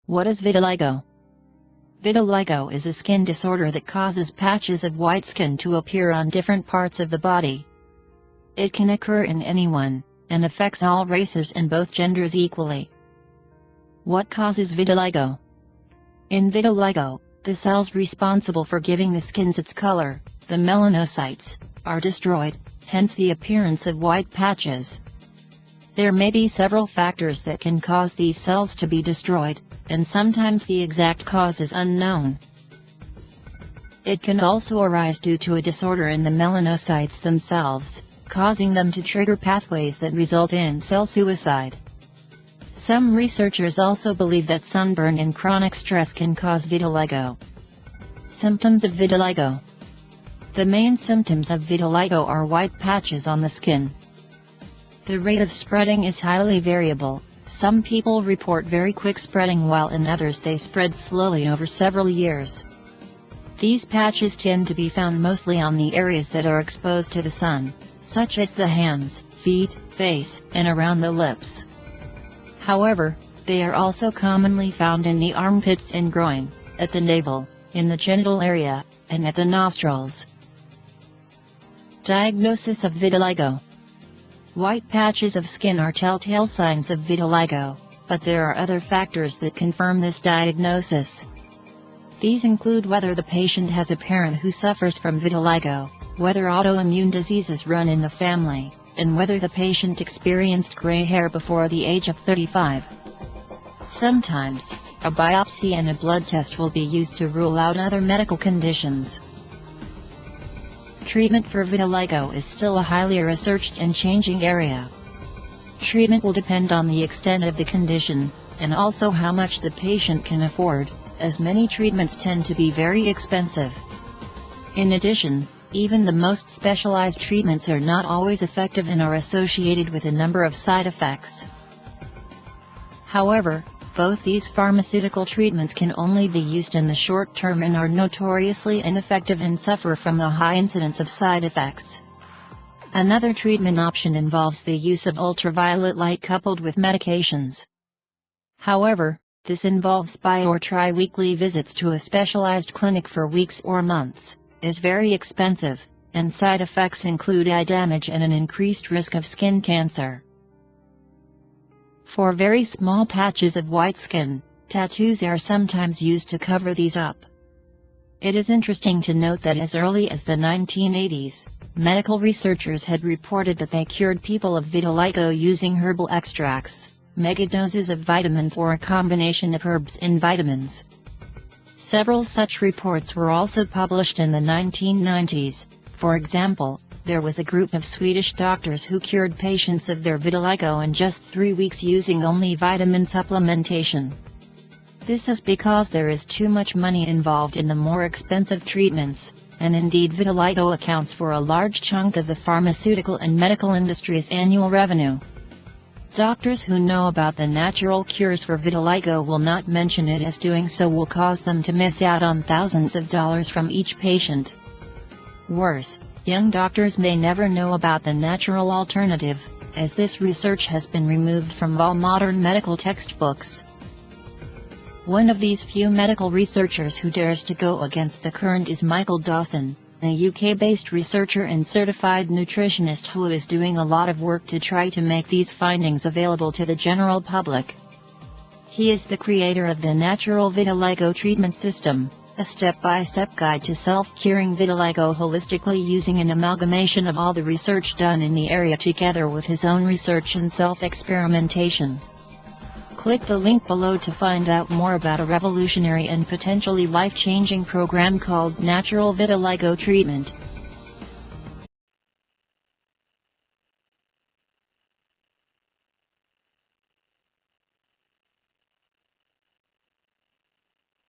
What is vitiligo? Vitiligo is a skin disorder that causes patches of white skin to appear on different parts of the body. It can occur in anyone, and affects all races and both genders equally. What causes vitiligo? In vitiligo, the cells responsible for giving the skin its color, the melanocytes, are destroyed, hence the appearance of white patches. There may be several factors that can cause these cells to be destroyed, and sometimes the exact cause is unknown. It can also arise due to a disorder in the melanocytes themselves, causing them to trigger pathways that result in cell suicide. Some researchers also believe that sunburn and chronic stress can cause vitiligo. Symptoms of vitiligo. The main symptoms of vitiligo are white patches on the skin. The rate of spreading is highly variable. Some people report very quick spreading while in others they spread slowly over several years. These patches tend to be found mostly on the areas that are exposed to the sun, such as the hands, feet, face, and around the lips. However, they are also commonly found in the armpits and groin, at the navel, in the genital area, and at the nostrils. Diagnosis of vitiligo. White patches of skin are telltale signs of vitiligo, but there are other factors that confirm this diagnosis. These include whether the patient has a parent who suffers from vitiligo, whether autoimmune diseases run in the family, and whether the patient experienced gray hair before the age of 35. Sometimes, a biopsy and a blood test will be used to rule out other medical conditions. Treatment for vitiligo is still a highly researched and changing area. Treatment will depend on the extent of the condition, and also how much the patient can afford, as many treatments tend to be very expensive. In addition, even the most specialized treatments are not always effective and are associated with a number of side effects. However, both these pharmaceutical treatments can only be used in the short term and are notoriously ineffective and suffer from the high incidence of side effects. Another treatment option involves the use of ultraviolet light coupled with medications. However, this involves bi- or tri-weekly visits to a specialized clinic for weeks or months, is very expensive, and side effects include eye damage and an increased risk of skin cancer. For very small patches of white skin, tattoos are sometimes used to cover these up. It is interesting to note that as early as the 1980s, medical researchers had reported that they cured people of vitiligo using herbal extracts, megadoses of vitamins or a combination of herbs and vitamins. Several such reports were also published in the 1990s. For example, there was a group of Swedish doctors who cured patients of their vitiligo in just 3 weeks using only vitamin supplementation. This is because there is too much money involved in the more expensive treatments, and indeed vitiligo accounts for a large chunk of the pharmaceutical and medical industry's annual revenue. Doctors who know about the natural cures for vitiligo will not mention it, as doing so will cause them to miss out on thousands of dollars from each patient. Worse, young doctors may never know about the natural alternative, as this research has been removed from all modern medical textbooks. One of these few medical researchers who dares to go against the current is Michael Dawson, a UK-based researcher and certified nutritionist who is doing a lot of work to try to make these findings available to the general public. He is the creator of the Natural Vitiligo Treatment System, a step-by-step guide to self-curing vitiligo holistically using an amalgamation of all the research done in the area together with his own research and self-experimentation. Click the link below to find out more about a revolutionary and potentially life-changing program called Natural Vitiligo Treatment.